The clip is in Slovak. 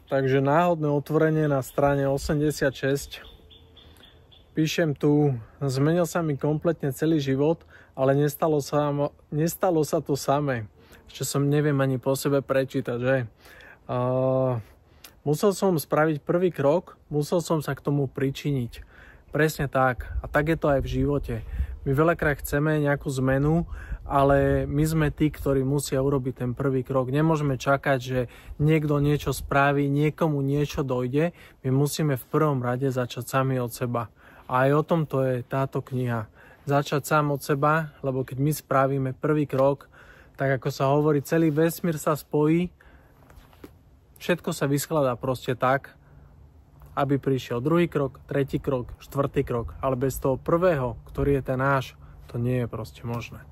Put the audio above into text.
Takže náhodné otvorenie na strane 86. Píšem tu, zmenil sa mi kompletne celý život, ale nestalo sa to samé. Ešte som neviem ani po sebe prečítať, že? Musel som spraviť prvý krok, musel som sa k tomu pričiniť. Presne tak. A tak je to aj v živote. My veľakrát chceme nejakú zmenu, ale my sme tí, ktorí musia urobiť ten prvý krok. Nemôžeme čakať, že niekto niečo spraví, niekomu niečo dojde. My musíme v prvom rade začať sami od seba. A aj o tomto je táto kniha. Začať sám od seba, lebo keď my spravíme prvý krok, tak ako sa hovorí, celý vesmír sa spojí, všetko sa vyskladá proste tak, aby prišiel druhý krok, tretí krok, štvrtý krok. Ale bez toho prvého, ktorý je ten náš, to nie je proste možné.